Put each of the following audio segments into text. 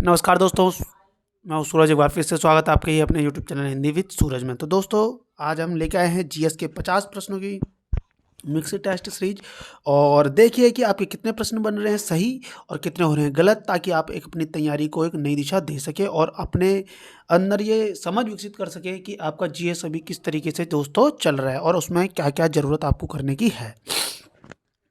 नमस्कार दोस्तों, मैं हूँ सूरज। एक बार फिर से स्वागत है आपके ही अपने यूट्यूब चैनल हिंदी विद सूरज में। तो दोस्तों, आज हम लेके आए हैं जीएस के 50 प्रश्नों की मिक्स टेस्ट सीरीज। और देखिए कि आपके कितने प्रश्न बन रहे हैं सही और कितने हो रहे हैं गलत, ताकि आप एक अपनी तैयारी को एक नई दिशा दे सके और अपने अंदर ये समझ विकसित कर सके कि आपका जीएस अभी किस तरीके से दोस्तों चल रहा है और उसमें क्या क्या ज़रूरत आपको करने की है।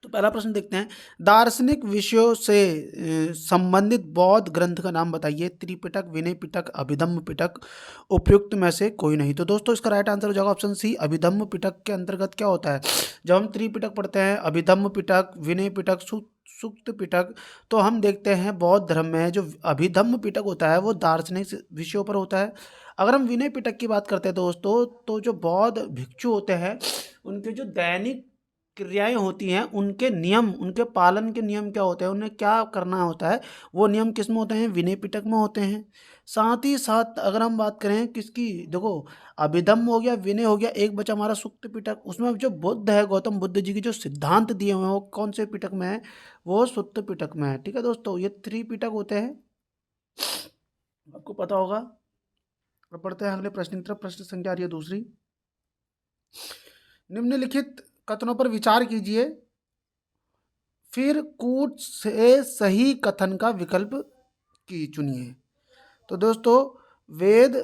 तो पहला प्रश्न देखते हैं, दार्शनिक विषयों से संबंधित बौद्ध ग्रंथ का नाम बताइए। त्रिपिटक, विनय पिटक, अभिधम्म पिटक, उपयुक्त में से कोई नहीं। तो दोस्तों, इसका राइट आंसर हो जाएगा ऑप्शन सी, अभिधम्म पिटक के अंतर्गत क्या होता है। जब हम त्रिपिटक पढ़ते हैं, अभिधम्म पिटक, विनय पिटक, सूक्त पिटक, तो हम देखते हैं बौद्ध धर्म में जो अभिधम्म पिटक होता है वो दार्शनिक विषयों पर होता है। अगर हम विनय पिटक की बात करते हैं दोस्तों, तो जो बौद्ध भिक्षु होते हैं उनके जो दैनिक क्रियाएं होती हैं, उनके नियम, उनके पालन के नियम क्या होते हैं, उन्हें क्या करना होता है, वो नियम किस में होते हैं, विनय पिटक में होते हैं। साथ ही साथ अगर हम बात करें किसकी, देखो, अभिधम्म हो गया, विनय हो गया, एक बचा हमारा सुक्त पिटक। उसमें जो बुद्ध है, गौतम बुद्ध जी के जो सिद्धांत दिए हुए हैं वो कौन से पिटक में है, वो सुक्त पिटक में है। ठीक है दोस्तों, ये 3 पिटक होते हैं, आपको पता होगा। अब पढ़ते हैं अगले प्रश्न की तरफ। प्रश्न संख्या आ रही है दूसरी, निम्नलिखित कथनों पर विचार कीजिए, फिर कूट से सही कथन का विकल्प की चुनिए। तो दोस्तों, वेद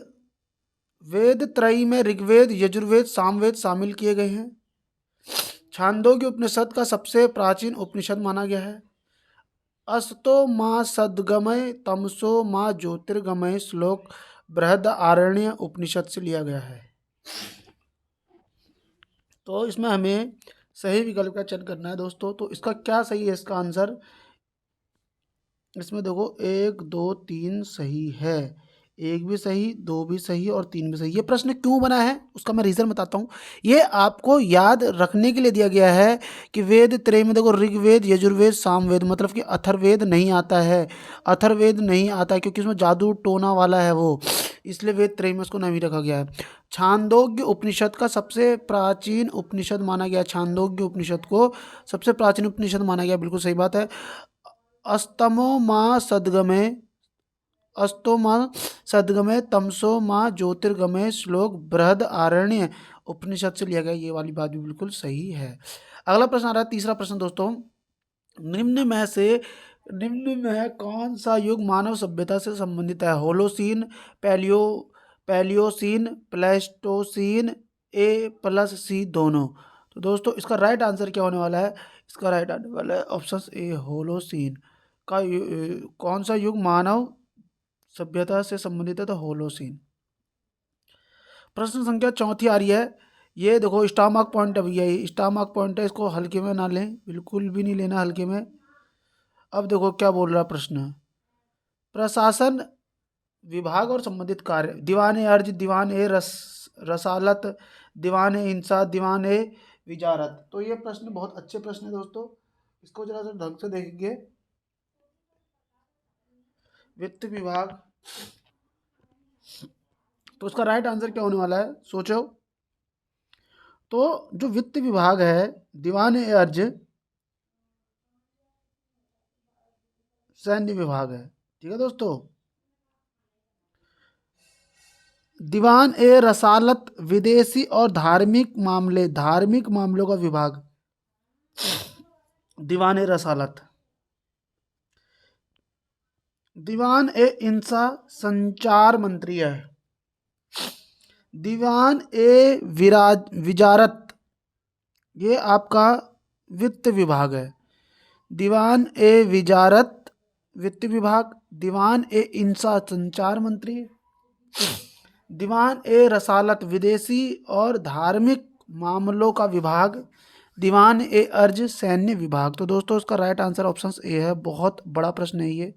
वेद त्रयी में ऋग्वेद, यजुर्वेद, सामवेद शामिल किए गए हैं। छांदोग्य उपनिषद का सबसे प्राचीन उपनिषद माना गया है। अस्तो माँ सद्गमय तमसो माँ ज्योतिर्गमय श्लोक बृहदारण्य उपनिषद से लिया गया है। तो इसमें हमें सही विकल्प का चयन करना है दोस्तों। तो इसका क्या सही है, इसका आंसर इसमें देखो 1 2 3 सही है, 1 भी सही, 2 भी सही और 3 भी सही। ये प्रश्न क्यों बना है उसका मैं रीज़न बताता हूँ। ये आपको याद रखने के लिए दिया गया है कि वेद त्रय में देखो ऋग्वेद, यजुर्वेद, सामवेद, मतलब कि अथर्ववेद नहीं आता है। अथर्ववेद नहीं आता है क्योंकि उसमें जादू टोना वाला है वो, इसलिए वेद त्रय में उसको नहीं रखा गया है। छांदोग्य उपनिषद का सबसे प्राचीन उपनिषद माना गया, छांदोग्य उपनिषद को सबसे प्राचीन उपनिषद माना गया, बिल्कुल सही बात है। अस्तमो माँ सद्गमे, अस्तो माँ सद्गमे तमसो माँ ज्योतिर्गमय श्लोक बृहदारण्य उपनिषद से लिया गया, ये वाली बात भी बिल्कुल सही है। अगला प्रश्न आ रहा है, तीसरा प्रश्न दोस्तों, निम्न में कौन सा युग मानव सभ्यता से संबंधित है। होलोसीन, पैलियोसीन, प्लेस्टोसीन, A+C दोनों। तो दोस्तों, इसका राइट आंसर क्या होने वाला है, इसका राइट आने वाला है ऑप्शन ए, होलोसीन का कौन सा युग मानव सभ्यता से संबंधित है, तो होलोसीन। प्रश्न संख्या चौथी आ रही है, ये देखो स्टार मार्क पॉइंट है भैया, ये स्टार मार्क पॉइंट है, इसको हल्के में ना लें, बिल्कुल भी नहीं लेना हल्के में। अब देखो क्या बोल रहा प्रश्न, प्रशासन विभाग और संबंधित कार्य, दीवान ए अर्ज, दीवान ए रसालत, दीवान ए हिंसा, दीवान ए विजारत। तो ये प्रश्न बहुत अच्छे प्रश्न है दोस्तों, इसको जरा सा ढंग से देखेंगे। वित्त विभाग, तो उसका राइट आंसर क्या होने वाला है, सोचो। तो जो वित्त विभाग है, दीवान ए अर्ज सैन्य विभाग है। ठीक है दोस्तों, दीवान ए रसालत विदेशी और धार्मिक मामले, धार्मिक मामलों का विभाग, दीवान ए रसालत। दीवान ए इंसा संचार मंत्री है। दीवान ए विजारत, ये आपका वित्त विभाग है। दीवान ए विजारत वित्त विभाग, दीवान ए इंसा संचार मंत्री, दीवान ए रसालत विदेशी और धार्मिक मामलों का विभाग, दीवान ए अर्ज सैन्य विभाग। तो दोस्तों, इसका राइट आंसर ऑप्शन ए है। बहुत बड़ा प्रश्न है ये।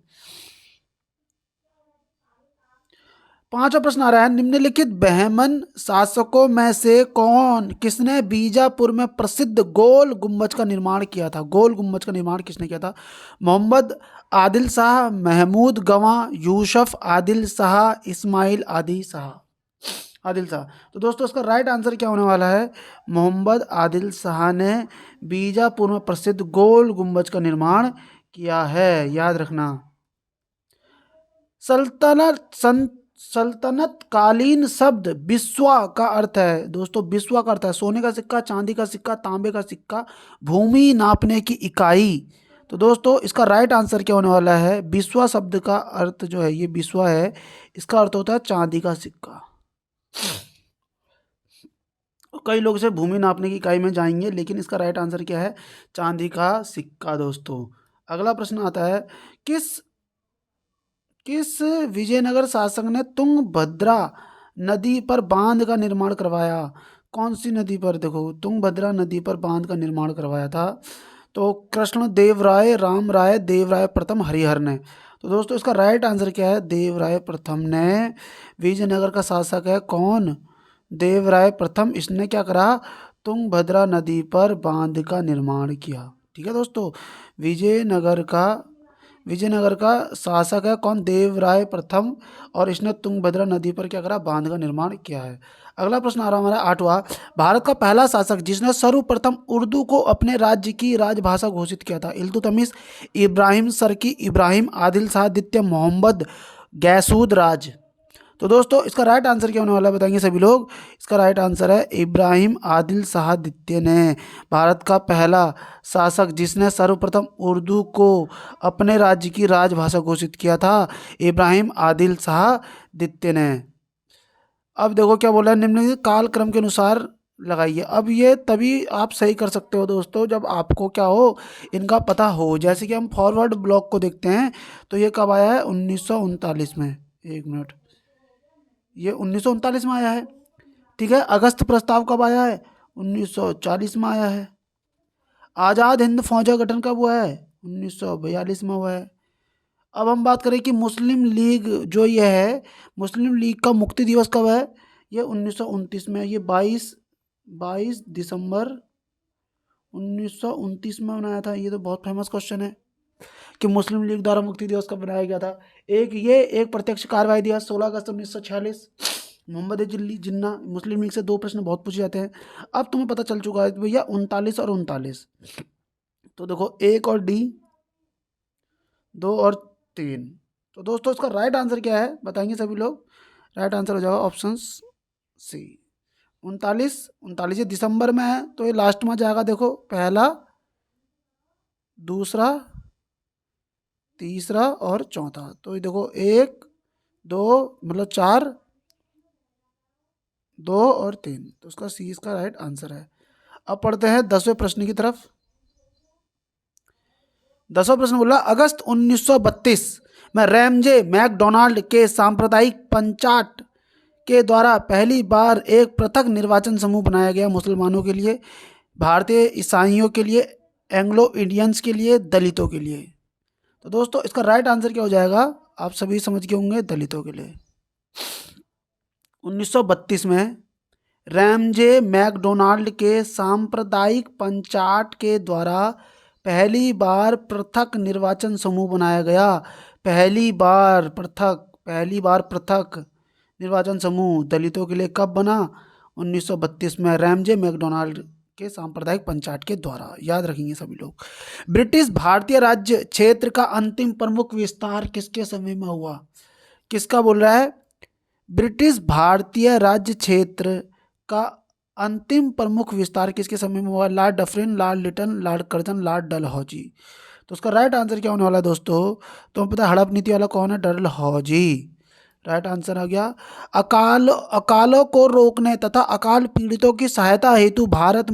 पांचवा प्रश्न आ रहा है, निम्नलिखित बहमन शासकों में से किसने बीजापुर में प्रसिद्ध गोल गुम्बज का निर्माण किया था। गोल गुम्बज का निर्माण किसने किया था। मोहम्मद आदिल शाह, महमूद गवां, यूसुफ आदिल शाह, इस्माइल आदि शाह, आदिल शाह। तो दोस्तों, इसका राइट आंसर क्या होने वाला है, मोहम्मद आदिल शाह ने बीजापुर में प्रसिद्ध गोल गुम्बज का निर्माण किया है, याद रखना। सल्तनत कालीन शब्द बिस्वा का अर्थ है दोस्तों, बिस्वा का अर्थ है सोने का सिक्का, चांदी का सिक्का, तांबे का सिक्का, भूमि नापने की इकाई। तो दोस्तों इसका राइट आंसर क्या होने वाला है, बिस्वा शब्द का अर्थ जो है, ये बिस्वा है, इसका अर्थ होता है चांदी का सिक्का। कई लोग इसे भूमि नापने की इकाई में जाएंगे, लेकिन इसका राइट आंसर क्या है, चांदी का सिक्का दोस्तों। अगला प्रश्न आता है, किस किस विजयनगर शासक ने तुंगभद्रा नदी पर बांध का निर्माण करवाया? कौन सी नदी पर, देखो तुंगभद्रा नदी पर बांध का निर्माण करवाया था? तो कृष्णदेव राय, राम राय, देव राय प्रथम, हरिहर ने। तो दोस्तों इसका राइट आंसर क्या है, देव राय प्रथम ने। विजयनगर का शासक है कौन, देव राय प्रथम। इसने क्या करा, तुंगभद्रा नदी पर बांध का निर्माण किया। ठीक है दोस्तों, विजयनगर का शासक है कौन, देव राय प्रथम, और इसने तुंगभद्रा नदी पर क्या करा, बांध का निर्माण किया है। अगला प्रश्न आ रहा हमारा 8वां, भारत का पहला शासक जिसने सर्वप्रथम उर्दू को अपने राज्य की राजभाषा घोषित किया था? इल्तुतमिश, इब्राहिम सर्की, इब्राहिम आदिल शाह द्वितीय, मोहम्मद गैसूद राज। तो दोस्तों इसका राइट आंसर क्या होने वाला है, बताएंगे सभी लोग। इसका राइट आंसर है इब्राहिम आदिल शाह द्वितीय ने, भारत का पहला शासक जिसने सर्वप्रथम उर्दू को अपने राज्य की राजभाषा घोषित किया था, इब्राहिम आदिल शाह द्वितीय ने। अब देखो क्या बोला है, निम्नलिखित कालक्रम के अनुसार लगाइए। अब ये तभी आप सही कर सकते हो दोस्तों जब आपको क्या हो, इनका पता हो। जैसे कि हम फॉरवर्ड ब्लॉक को देखते हैं, तो ये कब आया है, 1939 में। एक मिनट, ये 1939 में आया है। ठीक है, अगस्त प्रस्ताव कब आया है, 1940 में आया है। आज़ाद हिंद फौज का गठन कब हुआ है, 1942 में हुआ है। अब हम बात करें कि मुस्लिम लीग जो ये है, मुस्लिम लीग का मुक्ति दिवस कब है, ये 1929 में। ये 22 दिसंबर 1929 में मनाया था। ये तो बहुत फेमस क्वेश्चन है कि मुस्लिम लीग द्वारा मुक्ति दिवस कब बनाया गया था। एक प्रत्यक्ष कार्रवाई दिवस 16 अगस्त 1946, मोहम्मद जिन्ना। मुस्लिम लीग से 2 प्रश्न बहुत पूछे जाते हैं। अब तुम्हें पता चल चुका है भैया 39 और 39। तो देखो 1 और डी, 2 और 3। तो दोस्तों इसका राइट आंसर क्या है, बताएंगे सभी लोग। राइट आंसर हो जाएगा ऑप्शन सी, 39 ये दिसंबर में है, तो ये लास्ट में जाएगा। देखो पहला, दूसरा, तीसरा और चौथा। तो ये देखो 1 2 मतलब 4, 2 और 3। तो उसका सी इसका राइट आंसर है। अब पढ़ते हैं 10वें प्रश्न की तरफ। 10वां प्रश्न बोला, अगस्त 1932 में रैमजे मैकडोनाल्ड के सांप्रदायिक पंचायत के द्वारा पहली बार एक पृथक निर्वाचन समूह बनाया गया। मुसलमानों के लिए, भारतीय ईसाइयों के लिए, एंग्लो इंडियंस के लिए, दलितों के लिए। तो दोस्तों इसका राइट आंसर क्या हो जाएगा, आप सभी समझ गए होंगे, दलितों के लिए। 1932 में रैमजे मैकडोनाल्ड के सांप्रदायिक पंचायत के द्वारा पहली बार पृथक निर्वाचन समूह बनाया गया। पहली बार पृथक निर्वाचन समूह दलितों के लिए कब बना, 1932 में रैमजे मैकडोनाल्ड के सांप्रदायिक पंचायत के द्वारा। याद रखेंगे सभी लोग। ब्रिटिश भारतीय राज्य क्षेत्र का अंतिम प्रमुख विस्तार किसके समय में हुआ? किसका बोल रहा है, ब्रिटिश भारतीय राज्य क्षेत्र का अंतिम प्रमुख विस्तार किसके समय में हुआ? Lord Dufferin, lord Lytton, lord Curzon, lord Dalhousie. तो उसका राइट आंसर क्या होने वाला है दोस्तों, तो पता है हड़प नीति वाला कौन है, डलहौजी। राइट आंसर आ गया। अकालों को रोकने तथा अकाल पीड़ितों की सहायता हेतु भारत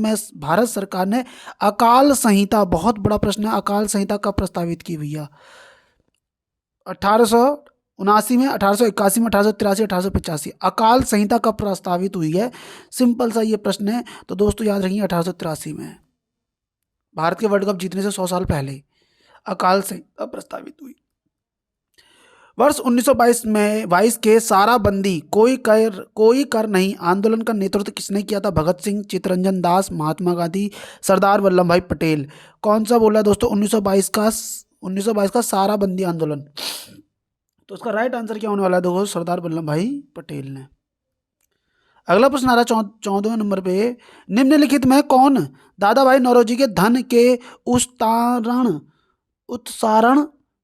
सरकार ने अकाल संहिता, बहुत बड़ा प्रश्न है, अकाल संहिता कब प्रस्तावित की भैया? 1879 में, 1881 में, 1883, 1885। अकाल संहिता कब प्रस्तावित हुई है? सिंपल सा ये प्रश्न है। तो दोस्तों याद रखिए 1883 में, भारत के वर्ल्ड कप जीतने से 100 साल पहले अकाल संहिता प्रस्तावित हुई। वर्ष 1922 के साराबंदी कोई कर नहीं आंदोलन का नेतृत्व किसने किया था? भगत सिंह, चित्तरंजन दास, महात्मा गांधी, सरदार वल्लभ भाई पटेल। कौन सा बोला दोस्तों, 1922 का साराबंदी आंदोलन। तो उसका राइट आंसर क्या होने वाला है दोस्तों, सरदार वल्लभ भाई पटेल ने। अगला प्रश्न आ रहा है 14वें नंबर पे, निम्नलिखित में कौन दादा भाई नौरोजी के धन के उत्सारण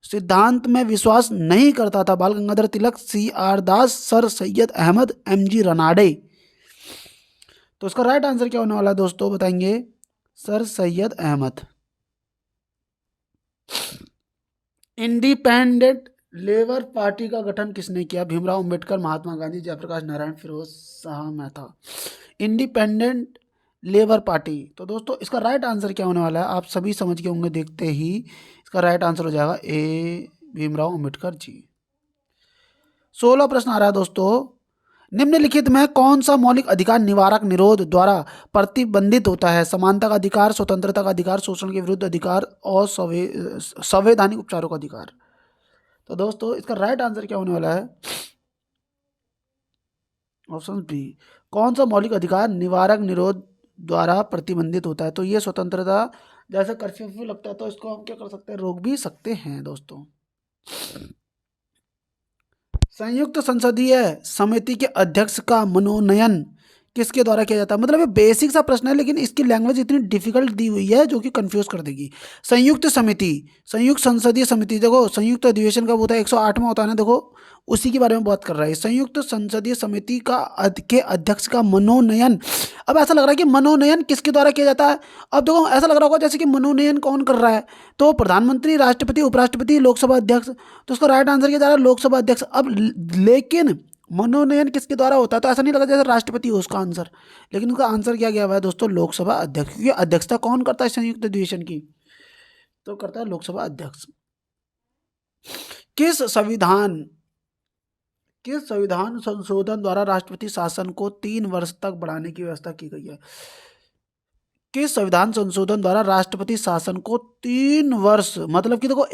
सिद्धांत में विश्वास नहीं करता था? Bal Gangadhar Tilak, C R Das, Sir Syed Ahmad, M G Ranade. तो इसका राइट आंसर क्या होने वाला है दोस्तों, बताएंगे? Sir Syed Ahmad. Independent Labour Party का गठन किसने किया? Bhimrao Ambedkar, Mahatma Gandhi, Jayaprakash Narayan, Firoz Shah Mehta. Independent Labour Party. तो दोस्तों इसका राइट आंसर क्या होने वाला है, आप सभी समझ के होंगे देखते ही। इसका राइट आंसर हो जाएगा ए, भीमराव अंबेडकर जी। 16 प्रश्न आ रहा है दोस्तों। निम्नलिखित में कौन सा मौलिक अधिकार निवारक निरोध द्वारा प्रतिबंधित होता है? समानता का अधिकार, स्वतंत्रता का अधिकार, शोषण के विरुद्ध अधिकार और संवैधानिक उपचारों का अधिकार। तो दोस्तों इसका राइट आंसर क्या होने वाला है? Option B. कौन सा मौलिक अधिकार निवारक निरोध द्वारा प्रतिबंधित होता है? तो ये स्वतंत्रता, जैसे कर्फ्यू लगता है तो इसको हम क्या कर सकते हैं, रोक भी सकते हैं दोस्तों। संयुक्त संसदीय समिति के अध्यक्ष का मनोनयन किसके द्वारा किया जाता है? मतलब ये बेसिक सा प्रश्न है, लेकिन इसकी लैंग्वेज इतनी डिफिकल्ट दी हुई है जो कि कंफ्यूज कर देगी। संयुक्त समिति, संयुक्त संसदीय समिति, देखो संयुक्त अधिवेशन कब होता है? 108वां होता है ना, देखो उसी के बारे में बात कर रहा है। संयुक्त संसदीय समिति का के अध्यक्ष का मनोनयन। अब ऐसा लग रहा है कि मनोनयन किसके द्वारा किया जाता है? अब देखो ऐसा लग रहा होगा जैसे कि मनोनयन कौन कर रहा है, तो प्रधानमंत्री, राष्ट्रपति, उपराष्ट्रपति, लोकसभा अध्यक्ष। तो उसका राइट आंसर क्या जा रहा है? लोकसभा अध्यक्ष। अब लेकिन मनोनयन किसके द्वारा होता है? तो ऐसा नहीं लगा जैसे राष्ट्रपति हो उसका आंसर, लेकिन उसका आंसर क्या गया हुआ है दोस्तों? लोकसभा अध्यक्ष। क्योंकि अध्यक्षता कौन करता है संयुक्त अधिवेशन की? तो करता है लोकसभा अध्यक्ष। किस संविधान संशोधन द्वारा राष्ट्रपति शासन को 3 वर्ष तक बढ़ाने की व्यवस्था की गई है? किस संविधान संशोधन द्वारा राष्ट्रपति शासन को 3 वर्ष, मतलब कि देखो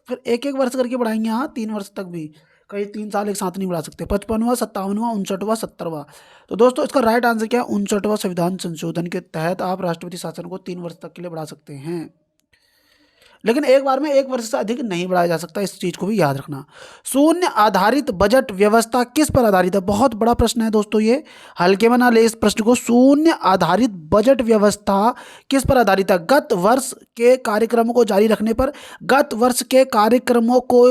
फिर एक वर्ष करके बढ़ाएंगे, हाँ 3 वर्ष तक भी, कहीं 3 साल एक साथ नहीं बढ़ा सकते। 55वां, 57वां, 59वां, 70वां। तो दोस्तों इसका राइट आंसर क्या है? 59वां संविधान संशोधन के तहत आप राष्ट्रपति शासन को 3 वर्ष तक के लिए बढ़ा सकते हैं, लेकिन एक बार में 1 वर्ष से अधिक नहीं बढ़ाया जा सकता, इस चीज को भी याद रखना। शून्य आधारित बजट व्यवस्था किस पर आधारित है? बहुत बड़ा प्रश्न है दोस्तों ये, हल्के में ना ले इस प्रश्न को। शून्य आधारित बजट व्यवस्था किस पर आधारित है? गत वर्ष के कार्यक्रमों को जारी रखने पर, गत वर्ष के कार्यक्रमों को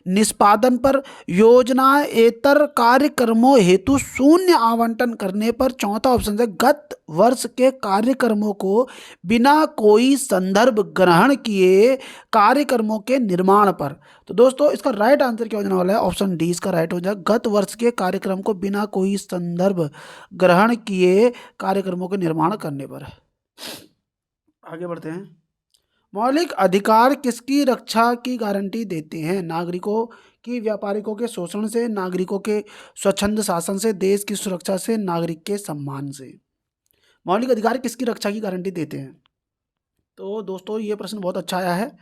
निष्पादन पर, योजनाएतर कार्यक्रमों हेतु शून्य आवंटन करने पर। चौथा ऑप्शन है गत वर्ष के कार्यक्रमों को बिना कोई संदर्भ ग्रहण किए कार्यक्रमों के निर्माण पर। तो दोस्तों इसका राइट आंसर क्या होने वाला है? ऑप्शन डी इसका राइट हो जाएगा, गत वर्ष के कार्यक्रम को बिना कोई संदर्भ ग्रहण किए कार्यक्रमों के निर्माण करने पर। आगे बढ़ते हैं। मौलिक अधिकार किसकी रक्षा की गारंटी देते हैं? नागरिकों की व्यापारिकों के शोषण से, नागरिकों के स्वच्छंद शासन से, देश की सुरक्षा से, नागरिक के सम्मान से। मौलिक अधिकार किसकी रक्षा की गारंटी देते हैं? तो दोस्तों ये प्रश्न बहुत अच्छा आया है।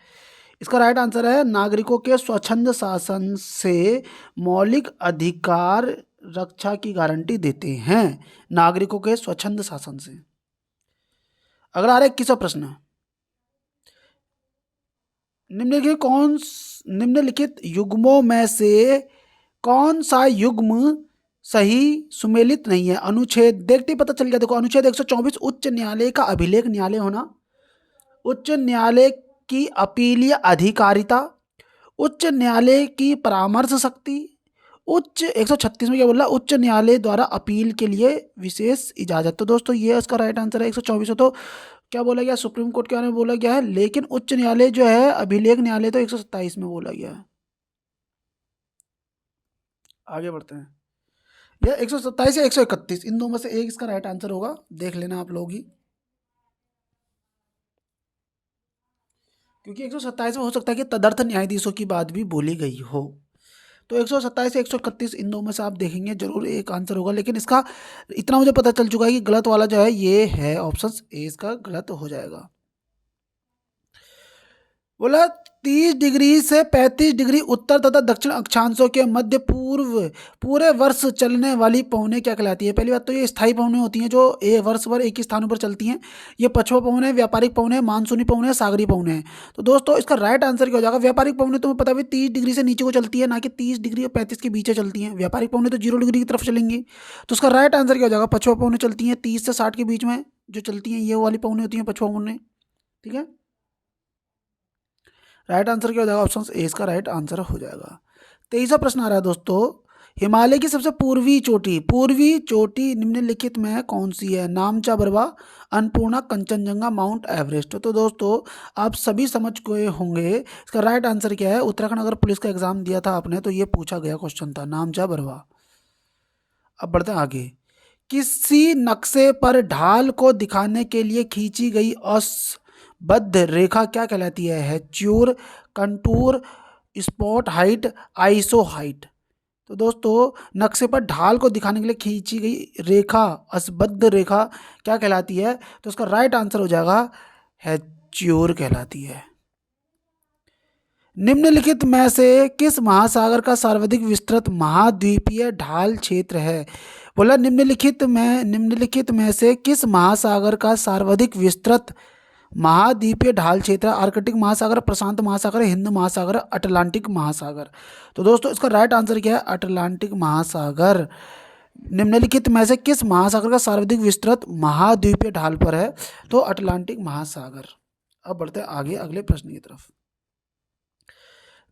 इसका राइट आंसर है नागरिकों के स्वच्छंद शासन से मौलिक अधिकार रक्षा की गारंटी देते हैं, नागरिकों के स्वच्छंद शासन से। अगला आ रहा है 21वां प्रश्न। निम्नलिखित युग्मों में से कौन सा युग्म सही सुमेलित नहीं है? अनुच्छेद देखते ही पता चल गया, देखो अनुच्छेद 124 उच्च न्यायालय का अभिलेख न्यायालय होना, उच्च न्यायालय की अपीलीय अधिकारिता, उच्च न्यायालय की परामर्श शक्ति, उच्च 136 में क्या बोल रहा है? उच्च न्यायालय द्वारा अपील के लिए विशेष इजाजत। तो दोस्तों ये इसका राइट आंसर है। 124 तो क्या बोला गया? सुप्रीम कोर्ट के बारे में बोला गया है, लेकिन उच्च न्यायालय जो है अभिलेख न्यायालय तो 127 में बोला गया है। आगे बढ़ते हैं। यह 127 या 131 इन दो में से एक इसका राइट आंसर होगा, देख लेना आप लोग ही, क्योंकि 127 में हो सकता है कि तदर्थ न्यायाधीशों की बात भी बोली गई हो। तो 127 से 131 इन दो में से आप देखेंगे जरूर एक आंसर होगा, लेकिन इसका इतना मुझे पता चल चुका है कि गलत वाला जो है ये है ऑप्शन ए, इसका गलत हो जाएगा। बोला 30 डिग्री से 35 डिग्री उत्तर तथा दक्षिण अक्षांशों के मध्य पूरे वर्ष चलने वाली पवनें क्या कहलाती है? पहली बात तो ये स्थायी पवनें होती हैं जो वर्ष भर एक ही स्थानों पर चलती हैं। ये पछुआ पवनें, व्यापारिक पवनें, मानसूनी पवनें, सागरीय पवनें हैं। तो दोस्तों इसका राइट आंसर क्या हो जाएगा? व्यापारिक पवनें तुम्हें पता है 30 डिग्री से नीचे को चलती है, ना कि 30 डिग्री और 35 के बीच चलती हैं। व्यापारिक पवनें तो 0 डिग्री की तरफ चलेंगी। तो उसका राइट आंसर क्या हो जाएगा? पछुआ पवनें चलती हैं 30 से 60 के बीच में जो चलती हैं, ये वाली पवनें होती हैं पछुआ पवनें। ठीक है, राइट आंसर क्या हो जाएगा? ऑप्शन ए इसका राइट आंसर हो जाएगा। 23वां प्रश्न आ रहा है दोस्तों, हिमालय की सबसे पूर्वी चोटी निम्नलिखित में कौन सी है? नामचा बरवा, अन्नपूर्णा, कंचनजंगा, माउंट एवरेस्ट। तो दोस्तों आप सभी समझ गए होंगे इसका राइट आंसर क्या है। उत्तराखंड अगर पुलिस का एग्जाम दिया था आपने तो ये पूछा गया क्वेश्चन था, नामचा बरवा। अब बढ़ते हैं आगे। किसी नक्शे पर ढाल को दिखाने के लिए खींची गई असबद्ध रेखा क्या कहलाती है? Hachure, contour, spot height, iso height. तो दोस्तों नक्शे पर ढाल को दिखाने के लिए खींची गई रेखा, असबद्ध रेखा क्या कहलाती है? तो इसका राइट आंसर हो जाएगा हैच्योर कहलाती है। निम्नलिखित में से किस महासागर का सर्वाधिक विस्तृत महाद्वीपीय ढाल क्षेत्र है? बोला निम्नलिखित में से किस महासागर का सर्वाधिक विस्तृत महाद्वीपीय ढाल क्षेत्र? आर्कटिक महासागर, प्रशांत महासागर, हिंद महासागर, अटलांटिक महासागर। तो दोस्तों इसका राइट आंसर क्या है? अटलांटिक महासागर। निम्नलिखित में से किस महासागर का सर्वाधिक विस्तृत महाद्वीपीय ढाल पर है? तो अटलांटिक महासागर। अब बढ़ते हैं आगे अगले प्रश्न की तरफ।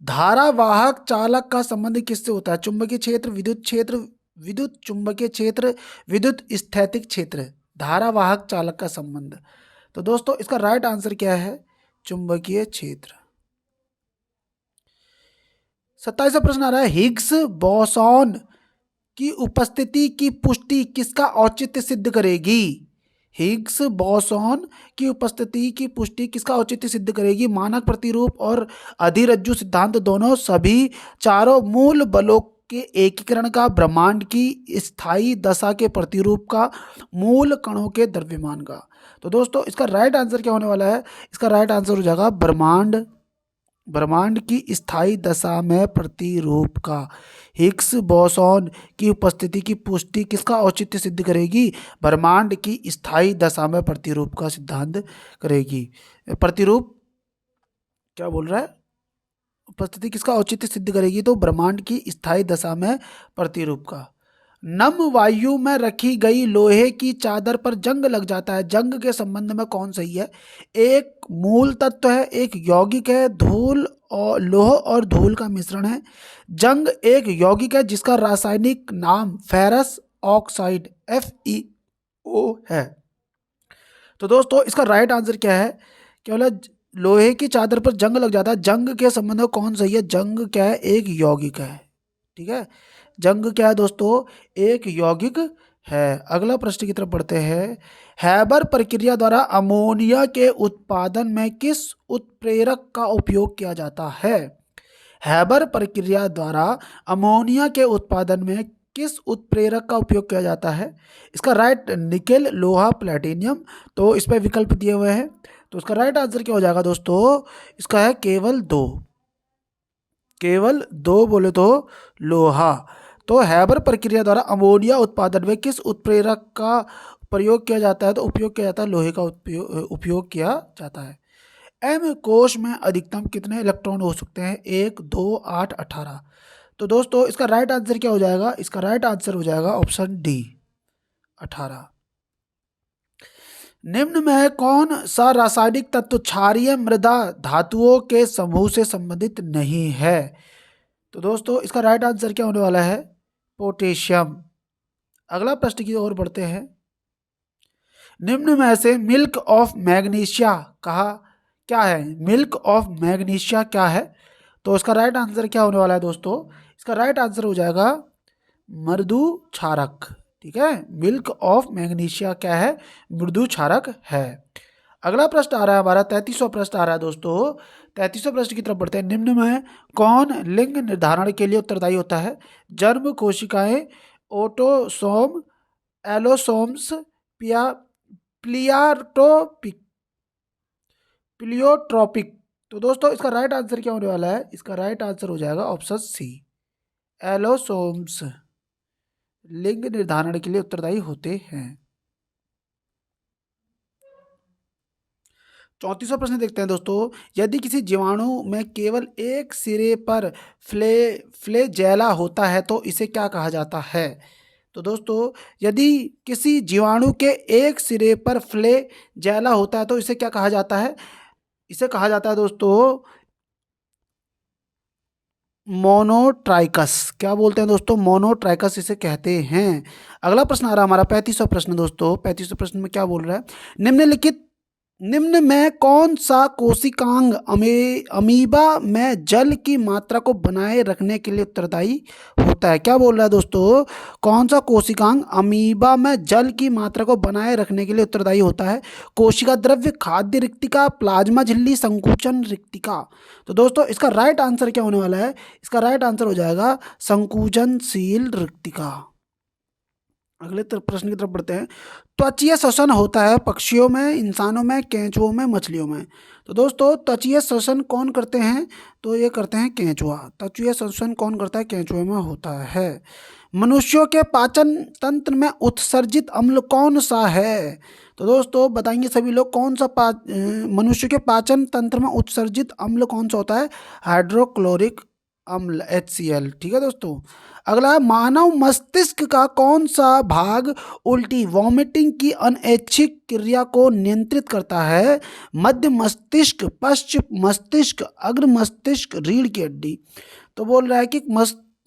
धारावाहक चालक का संबंध किससे होता है? चुंबकीय क्षेत्र, विद्युत क्षेत्र, विद्युत चुंबकीय क्षेत्र, विद्युत स्थैतिक क्षेत्र। धारावाहक चालक का संबंध। तो दोस्तों इसका राइट आंसर क्या है? चुंबकीय क्षेत्र। 27वां प्रश्न आ रहा है, हिग्स बोसॉन की उपस्थिति की पुष्टि किसका औचित्य सिद्ध करेगी? हिग्स बोसॉन की उपस्थिति की पुष्टि किसका औचित्य सिद्ध करेगी? मानक प्रतिरूप और अधिरज्जु सिद्धांत दोनों, सभी चारों मूल बलों के एकीकरण का, ब्रह्मांड की स्थायी दशा के प्रतिरूप का, मूल कणों के द्रव्यमान का। तो दोस्तों इसका राइट आंसर क्या होने वाला है? इसका राइट आंसर हो जाएगा ब्रह्मांड की स्थायी दशा में प्रतिरूप का। हिग्स बोसॉन की उपस्थिति की पुष्टि किसका औचित्य सिद्ध करेगी? ब्रह्मांड की स्थायी दशा में प्रतिरूप का सिद्धांत करेगी। प्रतिरूप क्या बोल रहा है? उपस्थिति किसका औचित्य सिद्ध करेगी? तो ब्रह्मांड की स्थायी दशा में प्रतिरूप का। नम वायु में रखी गई लोहे की चादर पर जंग लग जाता है, जंग के संबंध में कौन सही है? एक मूल तत्व है, एक यौगिक है, धूल और लोह और धूल का मिश्रण है। जंग एक यौगिक है जिसका रासायनिक नाम फेरस ऑक्साइड FeO है। तो दोस्तों इसका राइट आंसर क्या है? केवल लोहे की चादर पर जंग लग जाता है, जंग के संबंध में कौन सही है? जंग क्या है? एक यौगिक है। ठीक है, जंग क्या है दोस्तों? एक यौगिक है। अगला प्रश्न की तरफ बढ़ते हैं। हैबर प्रक्रिया द्वारा अमोनिया के उत्पादन में किस उत्प्रेरक का उपयोग किया जाता है? हैबर प्रक्रिया द्वारा अमोनिया के उत्पादन में किस उत्प्रेरक का उपयोग किया जाता है? इसका राइट निकेल, लोहा, प्लेटिनियम। तो इस पर विकल्प दिए हुए हैं, तो इसका राइट आंसर क्या हो जाएगा दोस्तों? इसका है केवल दो बोले तो लोहा। तो हैबर प्रक्रिया द्वारा अमोनिया उत्पादन में किस उत्प्रेरक का प्रयोग किया जाता है? तो उपयोग किया जाता है लोहे का उपयोग किया जाता है। एम कोश में अधिकतम कितने इलेक्ट्रॉन हो सकते हैं? 1, 2, 8, 18। तो दोस्तों इसका राइट आंसर क्या हो जाएगा? इसका राइट आंसर हो जाएगा ऑप्शन डी, 18। निम्न में कौन सा रासायनिक तत्व क्षारीय मृदा धातुओं के समूह से संबंधित नहीं है? तो दोस्तों इसका राइट आंसर क्या होने वाला है? पोटेशियम। अगला प्रश्न की ओर बढ़ते हैं। निम्न में से मिल्क ऑफ मैग्नीशिया कहा क्या है? मिल्क ऑफ मैग्नीशिया क्या है? तो इसका राइट आंसर क्या होने वाला है दोस्तों? इसका राइट आंसर हो जाएगा मृदु क्षारक। ठीक है, मिल्क ऑफ मैग्नीशिया क्या है? मृदु क्षारक है। अगला प्रश्न आ रहा है हमारा 33वां प्रश्न आ रहा है दोस्तों। 33वें प्रश्न की तरफ बढ़ते हैं। निम्न में कौन लिंग निर्धारण के लिए उत्तरदायी होता है? जर्म कोशिकाएं, ऑटोसोम, एलोसोम्स, प्लियोट्रोपिक। तो दोस्तों इसका राइट आंसर क्या होने वाला है? इसका राइट आंसर हो जाएगा ऑप्शन सी, एलोसोम्स लिंग निर्धारण के लिए उत्तरदायी होते हैं। 34वां प्रश्न देखते हैं दोस्तों। यदि किसी जीवाणु में केवल एक सिरे पर फ्लैजेला होता है तो इसे क्या कहा जाता है? तो दोस्तों यदि किसी जीवाणु के एक सिरे पर फ्लैजेला होता है तो इसे क्या कहा जाता है? इसे कहा जाता है दोस्तों मोनोट्राइकस, क्या बोलते हैं दोस्तों? मोनोट्राइकस इसे कहते हैं। अगला प्रश्न आ रहा है हमारा 35वां प्रश्न दोस्तों। 35वें प्रश्न में क्या बोल रहा है? निम्न में कौन सा कोशिकांग अमीबा में जल की मात्रा को बनाए रखने के लिए उत्तरदायी होता है? क्या बोल रहा है दोस्तों? कौन सा कोशिकांग अमीबा में जल की मात्रा को बनाए रखने के लिए उत्तरदायी होता है? कोशिका द्रव्य, खाद्य रिक्तिका, प्लाज्मा झिल्ली, संकुचन रिक्तिका। तो दोस्तों इसका राइट आंसर क्या होने वाला है? इसका राइट आंसर हो जाएगा संकुचनशील रिक्तिका। अगले प्रश्न की तरफ बढ़ते हैं। त्वचीय श्वसन होता है पक्षियों में, इंसानों में, केंचुओं में, मछलियों में। तो दोस्तों त्वचीय श्वसन कौन करते हैं? तो ये करते हैं केंचुआ। त्वचीय श्वसन कौन करता है? केंचुए में होता है। मनुष्यों के पाचन तंत्र में उत्सर्जित अम्ल कौन सा है? तो दोस्तों बताएंगे सभी लोग कौन सा मनुष्य के पाचन तंत्र में उत्सर्जित अम्ल कौन सा होता है? हाइड्रोक्लोरिक अम्ल, HCl। ठीक है दोस्तों। अगला है, मानव मस्तिष्क का कौन सा भाग उल्टी वॉमिटिंग की अनैच्छिक क्रिया को नियंत्रित करता है? मध्य मस्तिष्क, पश्च मस्तिष्क, अग्र मस्तिष्क, रीढ़ की हड्डी। तो बोल रहा है कि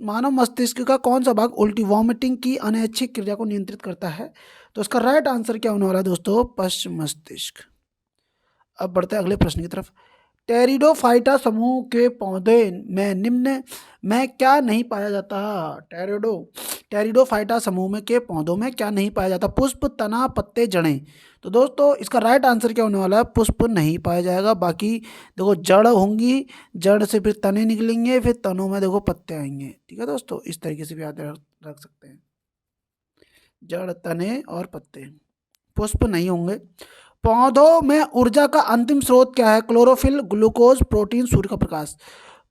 मानव मस्तिष्क का कौन सा भाग उल्टी वॉमिटिंग की अनैच्छिक क्रिया को नियंत्रित करता है? तो इसका राइट आंसर क्या होने वाला है दोस्तों? पश्च मस्तिष्क। अब बढ़ते हैं अगले प्रश्न की तरफ। टेरिडोफाइटा समूह के पौधे में निम्न में क्या नहीं पाया जाता? टेरिडोफाइटा समूह में के पौधों में क्या नहीं पाया जाता? पुष्प, तना, पत्ते, जड़ें। तो दोस्तों इसका राइट आंसर क्या होने वाला है? पुष्प नहीं पाया जाएगा। बाकी देखो जड़ होंगी, जड़ से फिर तने निकलेंगे, फिर तनों में देखो पत्ते आएंगे। ठीक है दोस्तों, इस तरीके से भी याद रख सकते हैं, जड़, तने और पत्ते। पुष्प नहीं होंगे। पौधों में ऊर्जा का अंतिम स्रोत क्या है? क्लोरोफिल, ग्लूकोज, प्रोटीन, सूर्य का प्रकाश।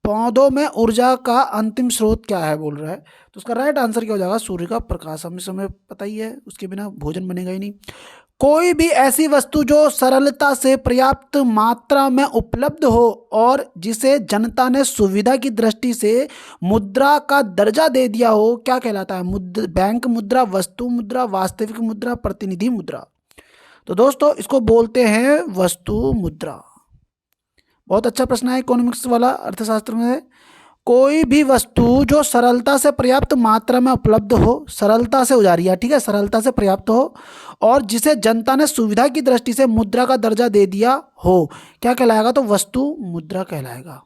पौधों में ऊर्जा का अंतिम स्रोत क्या है बोल रहा है? तो उसका राइट आंसर क्या हो जाएगा? सूर्य का प्रकाश। हमें समय पता ही है, उसके बिना भोजन बनेगा ही नहीं। कोई भी ऐसी वस्तु जो सरलता से पर्याप्त मात्रा में उपलब्ध हो और जिसे जनता ने सुविधा की दृष्टि से मुद्रा का दर्जा दे दिया हो, क्या कहलाता है? बैंक मुद्रा, वस्तु मुद्रा, वास्तविक मुद्रा, प्रतिनिधि मुद्रा। तो दोस्तों इसको बोलते हैं वस्तु मुद्रा। बहुत अच्छा प्रश्न है इकोनॉमिक्स वाला, अर्थशास्त्र में है। कोई भी वस्तु जो सरलता से पर्याप्त मात्रा में उपलब्ध हो, सरलता से हो जा रही है, ठीक है, सरलता से पर्याप्त हो और जिसे जनता ने सुविधा की दृष्टि से मुद्रा का दर्जा दे दिया हो, क्या कहलाएगा? तो वस्तु मुद्रा कहलाएगा।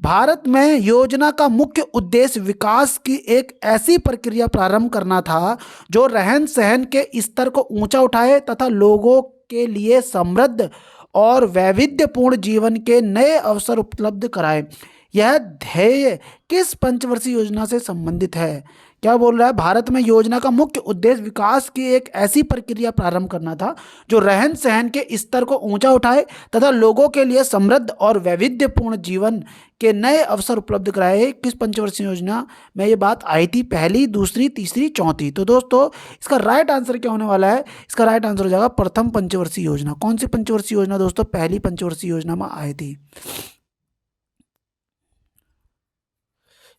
भारत में योजना का मुख्य उद्देश्य विकास की एक ऐसी प्रक्रिया प्रारंभ करना था जो रहन सहन के स्तर को ऊंचा उठाए तथा लोगों के लिए समृद्ध और वैविध्यपूर्ण जीवन के नए अवसर उपलब्ध कराए। यह ध्येय किस पंचवर्षीय योजना से संबंधित है? क्या बोल रहा है? भारत में योजना का मुख्य उद्देश्य विकास की एक ऐसी प्रक्रिया प्रारंभ करना था जो रहन सहन के स्तर को ऊंचा उठाए तथा लोगों के लिए समृद्ध और वैविध्यपूर्ण जीवन के नए अवसर उपलब्ध कराए। किस पंचवर्षीय योजना में ये बात आई थी? पहली, दूसरी, तीसरी, चौथी। तो दोस्तों इसका राइट आंसर क्या होने वाला है? इसका राइट आंसर हो जाएगा प्रथम पंचवर्षीय योजना। कौन सी पंचवर्षीय योजना दोस्तों? पहली पंचवर्षीय योजना में आई थी।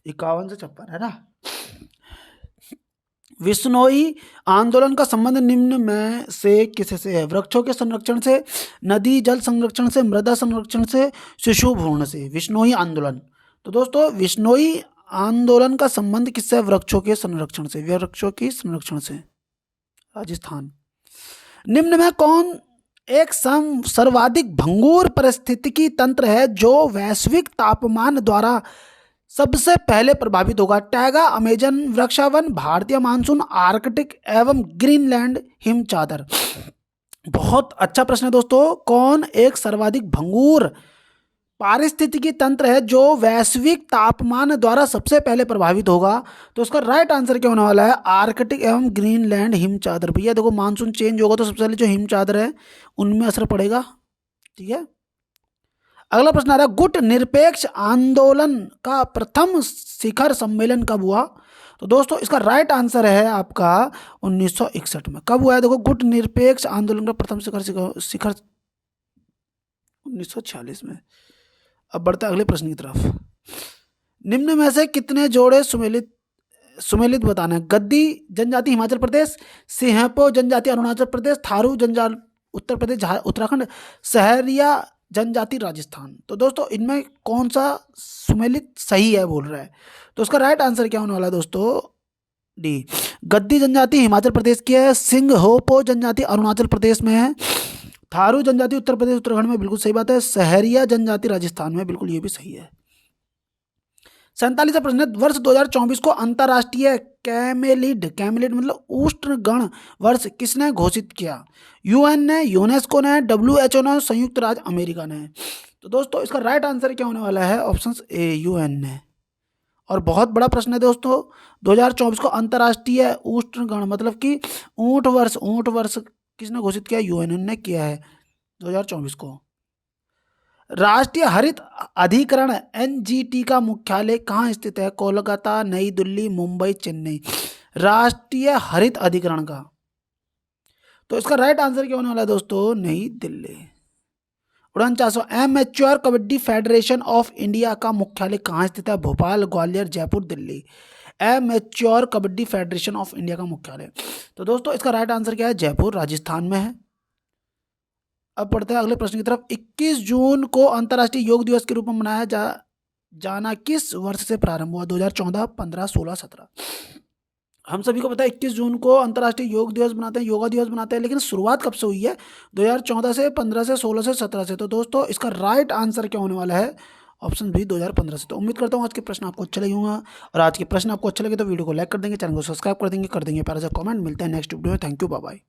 51 से 56 है ना। विश्नोई आंदोलन का संबंध निम्न में से किससे है? वृक्षों के संरक्षण से, नदी जल संरक्षण से, मृदा संरक्षण से, शिशु भ्रूण से। विश्नोई आंदोलन। तो दोस्तों विश्नोई आंदोलन का संबंध किससे? वृक्षों के संरक्षण से, वृक्षों के संरक्षण से। राजस्थान। निम्न में कौन एक सर्वाधिक भंगुर पारिस्थितिकी तंत्र है जो वैश्विक तापमान द्वारा सबसे पहले प्रभावित होगा? टैगा, अमेजन वृक्षावन, भारतीय मानसून, आर्कटिक एवं ग्रीनलैंड हिम चादर। बहुत अच्छा प्रश्न है दोस्तों। कौन एक सर्वाधिक भंगुर पारिस्थितिकी तंत्र है जो वैश्विक तापमान द्वारा सबसे पहले प्रभावित होगा? तो उसका राइट आंसर क्या होने वाला है? आर्कटिक एवं ग्रीनलैंड हिम चादर। भैया देखो मानसून चेंज होगा तो सबसे पहले जो हिम चादर है उनमें असर पड़ेगा। ठीक है। अगला प्रश्न आ रहा है, गुट निरपेक्ष आंदोलन का प्रथम शिखर सम्मेलन कब हुआ? तो दोस्तों इसका राइट आंसर है आपका 1961 में। कब हुआ है? देखो गुट निरपेक्ष आंदोलन का प्रथम शिखर 1946 में। अब बढ़ते अगले प्रश्न की तरफ। निम्न में से कितने जोड़े सुमेलित बताना है? गद्दी जनजाति हिमाचल प्रदेश, सिंहपो जनजाति अरुणाचल प्रदेश, थारू जनजाति उत्तर प्रदेश उत्तराखंड, सहरिया जनजाति राजस्थान। तो दोस्तों इनमें कौन सा सुमेलित सही है बोल रहा है, तो उसका राइट आंसर क्या होने वाला है दोस्तों, डी। गद्दी जनजाति हिमाचल प्रदेश की है, सिंघहोपो जनजाति अरुणाचल प्रदेश में है, थारू जनजाति उत्तर प्रदेश उत्तराखंड में, बिल्कुल सही बात है, सहरिया जनजाति राजस्थान में, बिल्कुल ये भी सही है। 47वां प्रश्न है, वर्ष 2024 को अंतर्राष्ट्रीय कैमेलिड मतलब उष्ण गण वर्ष किसने घोषित किया? यूएन ने, यूनेस्को ने, WHO ने, संयुक्त राज्य अमेरिका ने। तो दोस्तों इसका राइट आंसर क्या होने वाला है, ऑप्शन ए यूएन ने। और बहुत बड़ा प्रश्न है दोस्तों, 2024 को अंतर्राष्ट्रीय उष्ण गण मतलब कि ऊंट वर्ष किसने घोषित किया? यूएन ने किया है 2024 को। राष्ट्रीय हरित अधिकरण NGT का मुख्यालय कहाँ स्थित है? कोलकाता, नई दिल्ली, मुंबई, चेन्नई। राष्ट्रीय हरित अधिकरण का, तो इसका राइट आंसर क्या होने वाला है दोस्तों, नई दिल्ली। 49वां, Amateur Kabaddi Federation of India का मुख्यालय कहाँ स्थित है? Bhopal, Gwalior, Jaipur, Delhi. Amateur Kabaddi Federation of India का मुख्यालय, तो दोस्तों इसका राइट आंसर क्या है? जयपुर, राजस्थान में है। अब पढ़ते हैं अगले प्रश्न की तरफ। 21 जून को अंतर्राष्ट्रीय योग दिवस के रूप में मनाया जाना किस वर्ष से प्रारंभ हुआ? 2014, 15, 16, 17। हम सभी को पता है 21 जून को अंतर्राष्ट्रीय योग दिवस मनाते हैं, योगा दिवस मनाते हैं, लेकिन शुरुआत कब से हुई है? 2014 से, 15 से, 16 से, 17 से। तो दोस्तों इसका राइट आंसर क्या होने वाला है? ऑप्शन बी 2015 से। तो उम्मीद करता हूँ आज के प्रश्न आपको अच्छे लगे होंगे, और आज के प्रश्न आपको अच्छे लगे तो वीडियो को लाइक कर देंगे, चैनल को सब्सक्राइब कर देंगे प्यारा सा कमेंट। मिलते हैं नेक्स्ट वीडियो में। Thank you, bye bye.